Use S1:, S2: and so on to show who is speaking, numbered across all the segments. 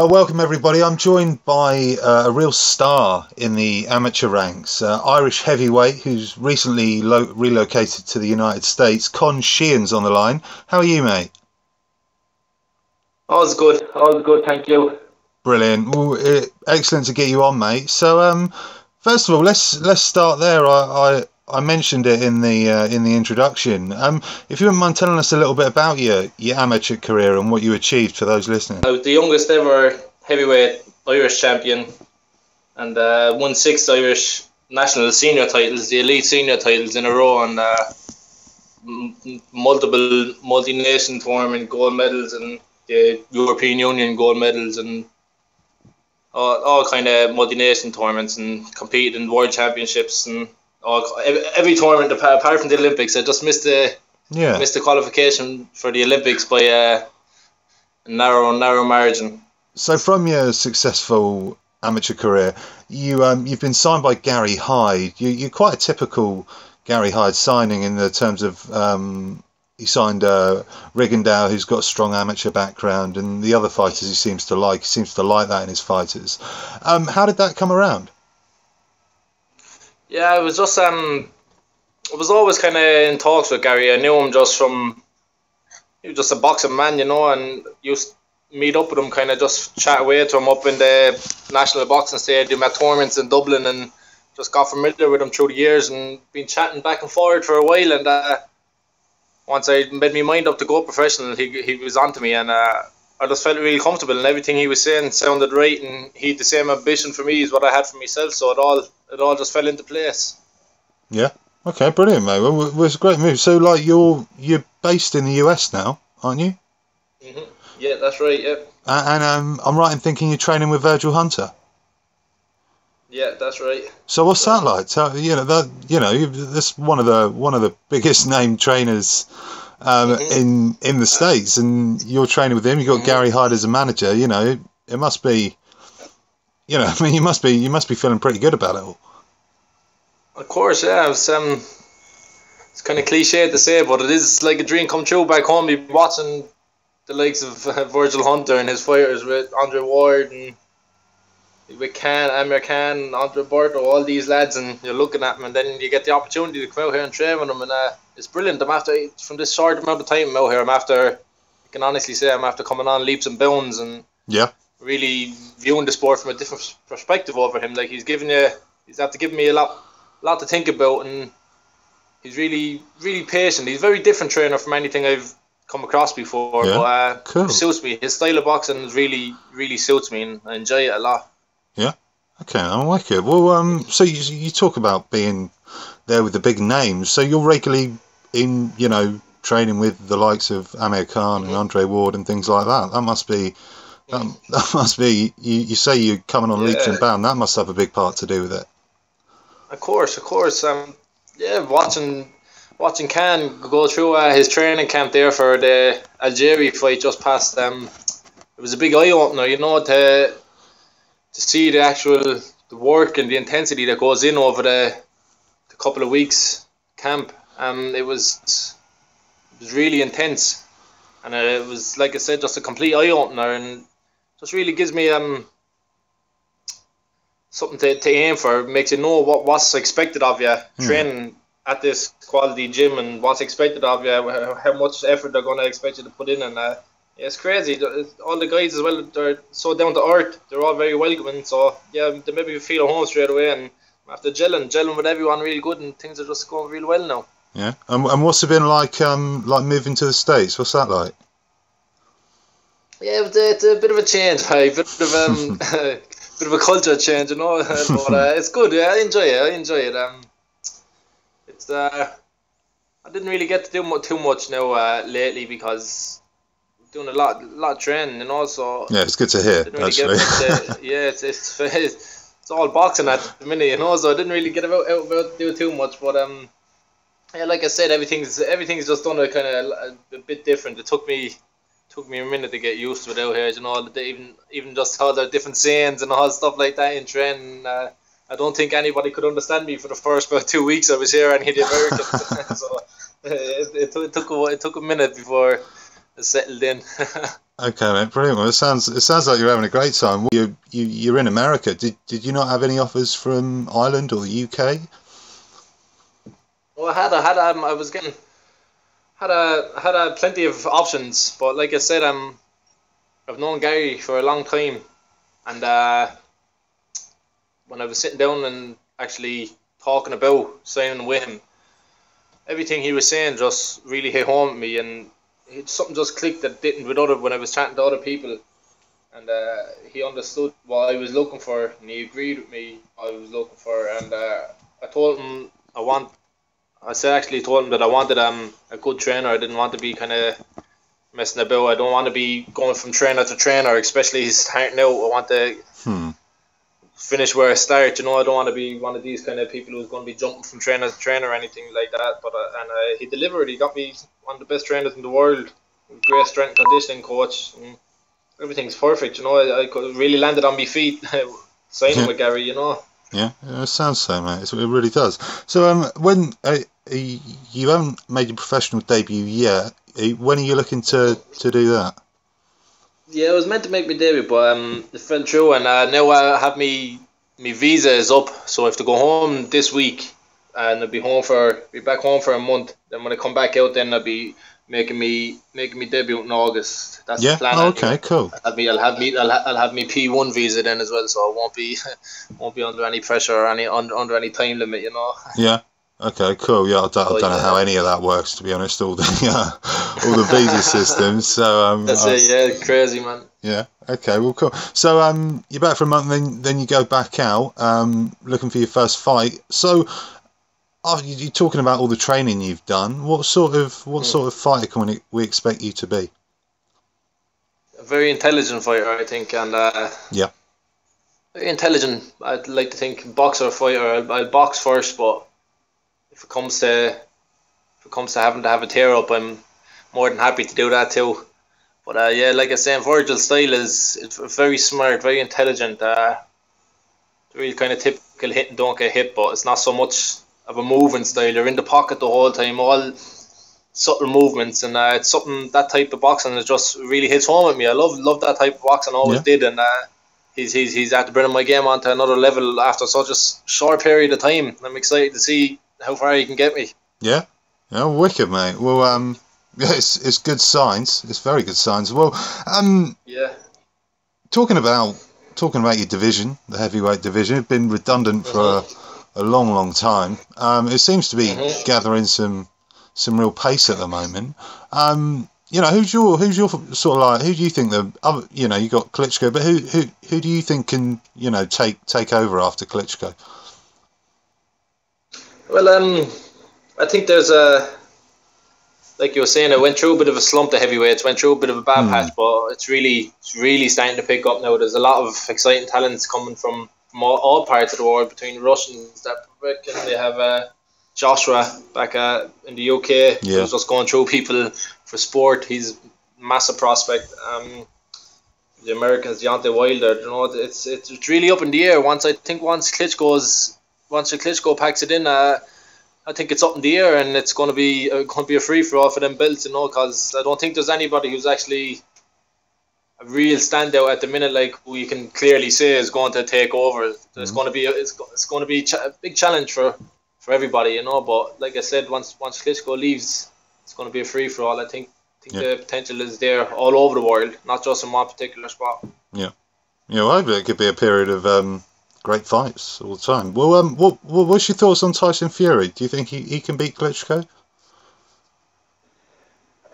S1: Welcome everybody. I'm joined by a real star in the amateur ranks, Irish heavyweight who's recently relocated to the United States. Con Sheehan's on the line. How are you, mate?
S2: All's good, thank you.
S1: Brilliant. Well, excellent to get you on, mate. So, first of all, let's start there. I mentioned it in the introduction. If you wouldn't mind telling us a little bit about your amateur career and what you achieved for those listening.
S2: I was the youngest ever heavyweight Irish champion, and won 6 Irish national senior titles, the elite senior titles in a row, and multiple multi-nation tournament gold medals and the European Union gold medals and all kind of multi-nation tournaments, and competed in world championships and every tournament apart from the Olympics. I just missed the qualification for the Olympics by a narrow margin.
S1: So from your successful amateur career, you've been signed by Gary Hyde. You're quite a typical Gary Hyde signing in the terms of he signed Rigondeaux, who's got a strong amateur background, and the other fighters he seems to like that in his fighters. How did that come around?
S2: Yeah, it was just I was always kind of in talks with Gary. I knew him he was just a boxing man, and used to meet up with him, kind of just chat away to him up in the National Boxing Stadium at tournaments in Dublin, and just got familiar with him through the years and been chatting back and forward for a while. And once I made my mind up to go professional, he was onto me, and I just felt really comfortable, and everything he was saying sounded right, and he had the same ambition for me as what I had for myself, so it all just fell into place.
S1: Yeah. Okay, brilliant, mate. Well, it was a great move. So, like, you're based in the US now, aren't you?
S2: Mm-hmm. Yeah, that's right. Yeah.
S1: And I'm right in thinking you're training with Virgil Hunter.
S2: Yeah, that's right.
S1: So what's that like? That's one of the biggest named trainers in the States, and you're training with him. You got Gary Hyde as a manager. It must be, you must be feeling pretty good about it all.
S2: Of course, yeah. It's kind of cliche to say, but it is like a dream come true back home. Be watching the likes of Virgil Hunter and his fighters with Andre Ward and with Amir Khan, Andre Berto, all these lads, and you're looking at them, and then you get the opportunity to come out here and train with them, and it's brilliant. From this short amount of time I'm out here, I can honestly say I'm after coming on leaps and bounds, and really viewing the sport from a different perspective over him. Like, he's after giving me a lot to think about, and he's really, really patient. He's a very different trainer from anything I've come across before, but
S1: cool.
S2: It suits me. His style of boxing really, really suits me, and I enjoy it a lot.
S1: Yeah. Okay, I like it. Well, so you talk about being there with the big names. So you're regularly in, training with the likes of Amir Khan and Andre Ward and things like that. That must be. You say you're coming on leaps and bounds. That must have a big part to do with it. Of
S2: course. Watching Khan go through his training camp there for the Algeria fight just past. It was a big eye opener, to see the work and the intensity that goes in over the couple of weeks camp. It was really intense, and it was, like I said, just a complete eye opener, and just really gives me something to aim for. Makes you know what's expected of you training at this quality gym, and what's expected of you, how much effort they're going to expect you to put in, and it's crazy. All the guys as well, they're so down to earth. They're all very welcoming. So yeah, they maybe you feel at home straight away, and after gelling with everyone really good, and things are just going really well now.
S1: Yeah, and what's it been like moving to the States? What's that like?
S2: Yeah, it's a bit of a change, a bit of a culture change, but it's good. Yeah, I enjoy it. It's I didn't really get to do too much now lately because doing a lot of training, so
S1: yeah, it's good to hear. Actually,
S2: it's all boxing at the minute, so I didn't really get out about do too much. But yeah, like I said, everything's just done a kind of a bit different. It took me a minute to get used to it out here, even just all the different sayings and all stuff like that in training. I don't think anybody could understand me for the first about 2 weeks I was here, and hit the Americans. So it took a minute before settled in.
S1: Okay, mate, brilliant. Well, it sounds like you're having a great time. You're in America. Did you not have any offers from Ireland or the UK?
S2: Well, I was getting had a plenty of options, but like I said, I've known Gary for a long time, and when I was sitting down and actually talking about signing with him, everything he was saying just really hit home with me, and something just clicked that didn't when I was chatting to other people, and he understood what I was looking for, and he agreed with me what I was looking for, and I told him told him that I wanted a good trainer. I didn't want to be kind of messing about. I don't want to be going from trainer to trainer, especially starting out. I want to finish where I start. I don't want to be one of these kind of people who's going to be jumping from trainer to trainer or anything like that. But he delivered. He got me one of the best trainers in the world, great strength and conditioning coach. And everything's perfect. I really landed on my feet signing with Gary.
S1: Yeah, it sounds so, mate. It really does. So, when you haven't made your professional debut yet, when are you looking to do that?
S2: Yeah, I was meant to make my debut, but it fell through, and now I have my visa is up, so I have to go home this week, and I'll be back home for a month. Then when I come back out, then I'll be making me debut in August. That's the plan.
S1: Oh, okay, cool.
S2: I'll have me P1 visa then as well, so I won't be under any pressure or under any time limit,
S1: Yeah. Okay, cool. Yeah, I don't know how any of that works, to be honest. All the visa systems. So
S2: that's it. Yeah, crazy, man.
S1: Yeah. Okay. Well, cool. So you're back for a month, then you go back out, looking for your first fight. So, you're talking about all the training you've done. What sort of fighter can we expect you to be?
S2: A very intelligent fighter, I think, and
S1: yeah,
S2: very intelligent. I'd like to think boxer fighter. I'll box first, but if it comes to having to have a tear up, I'm more than happy to do that too. But yeah, like I said, Virgil's style is very smart, very intelligent. Really kind of typical hit and don't get hit, but it's not so much of a moving style. You're in the pocket the whole time, all subtle movements, and it's something, that type of boxing that just really hits home with me. I love that type of boxing, always did, and he's had to bring my game onto another level after such a short period of time. I'm excited to see how far he can get me.
S1: Yeah, wicked, mate. Well, it's good signs. It's very good signs. Well,
S2: yeah.
S1: Talking about your division, the heavyweight division, it's been redundant for a long time. It seems to be gathering some real pace at the moment. Who's your sort of like? Who do you think the other? You got Klitschko, but who do you think can take over after Klitschko?
S2: Well, I think there's like you were saying, it went through a bit of a slump. The heavyweights went through a bit of a bad patch, but it's really starting to pick up now. There's a lot of exciting talents coming from all parts of the world, between Russians, and they have Joshua back in the UK, who's just going through people for sport. He's a massive prospect. The Americans, Deontay Wilder, it's really up in the air. Once Klitschko packs it in, I think it's up in the air, and it's going to be a free for all for them belts, because I don't think there's anybody who's actually a real standout at the minute, like who you can clearly say is going to take over. There's going to be a big challenge for everybody, But like I said, once Klitschko leaves, it's going to be a free for all. I think the potential is there all over the world, not just in one particular spot.
S1: Yeah, well, I bet it could be a period of great fights all the time. Well, what's your thoughts on Tyson Fury? Do you think he can beat Klitschko?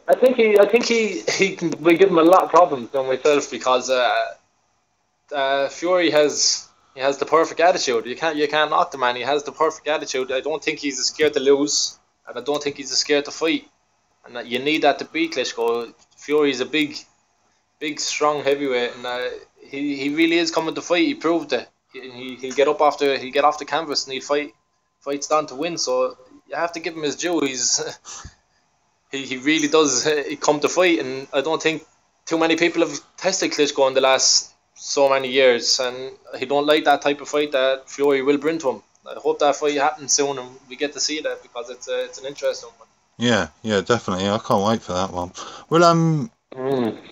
S2: I think he can. We give him a lot of problems than myself, because Fury has the perfect attitude. You can't knock the man. He has the perfect attitude. I don't think he's scared to lose, and I don't think he's scared to fight. And you need that to beat Klitschko. Fury's a big, strong heavyweight, and he really is coming to fight. He proved it. He'll get off the canvas, and he'll fights down to win. So you have to give him his due. He really does come to fight, and I don't think too many people have tested Klitschko in the last so many years, and he don't like that type of fight that Fury will bring to him. I hope that fight happens soon, and we get to see that, because it's an interesting one.
S1: Yeah, definitely. I can't wait for that one. Well,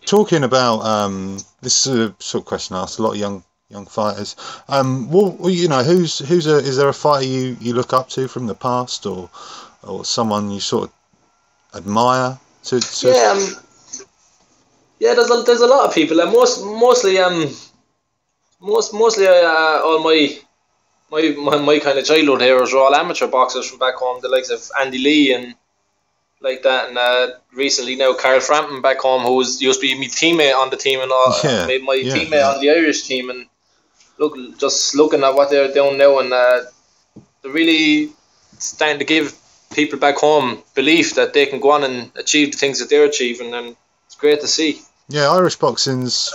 S1: Talking about this is a sort of question I asked a lot of young fighters. Well, you know, is there a fighter you look up to from the past, or someone you sort of admire?
S2: Yeah, yeah. There's a lot of people, and mostly all my kind of childhood heroes are all amateur boxers from back home, the likes of Andy Lee and like that, and recently now Carl Frampton back home, who used to be my teammate on the team and all, made my teammate on the Irish team, and just looking at what they're doing now, and they're really starting to give people back home belief that they can go on and achieve the things that they're achieving, and it's great to see.
S1: Yeah, Irish boxing's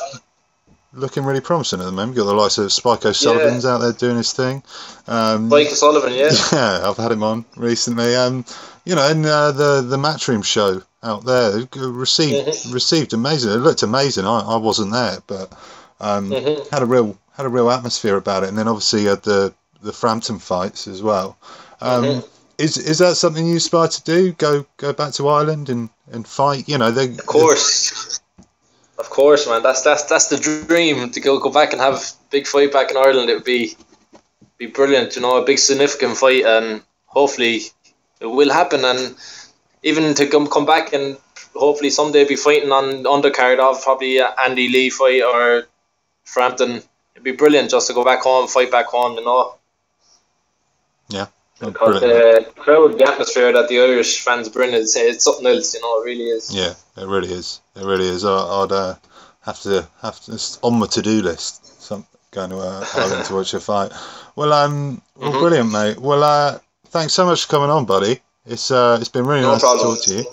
S1: looking really promising at the moment. You've got the likes of Spike O'Sullivan's out there doing his thing.
S2: Spike O'Sullivan, yeah.
S1: Yeah, I've had him on recently. You know, and the Matchroom show out there received amazing. It looked amazing. I wasn't there, but had a real atmosphere about it. And then obviously you had the Frampton fights as well. Is that something you aspire to do? Go back to Ireland and fight? You know,
S2: Of course, man. That's the dream, to go back and have a big fight back in Ireland. It would be brilliant, you know, a big significant fight, and hopefully it will happen. And even to come back and hopefully someday be fighting on undercard of probably Andy Lee fight or Frampton. It'd be brilliant just to go back home, fight back home, you know.
S1: Yeah.
S2: Because the crowd, the atmosphere that the Irish fans bring is something else, you know. It really is.
S1: Yeah, it really is. It really is. I'd have to it's on my to-do list. Going to Ireland to watch a fight. Well, brilliant, mate. Well, thanks so much for coming on, buddy. It's been really nice to talk to you.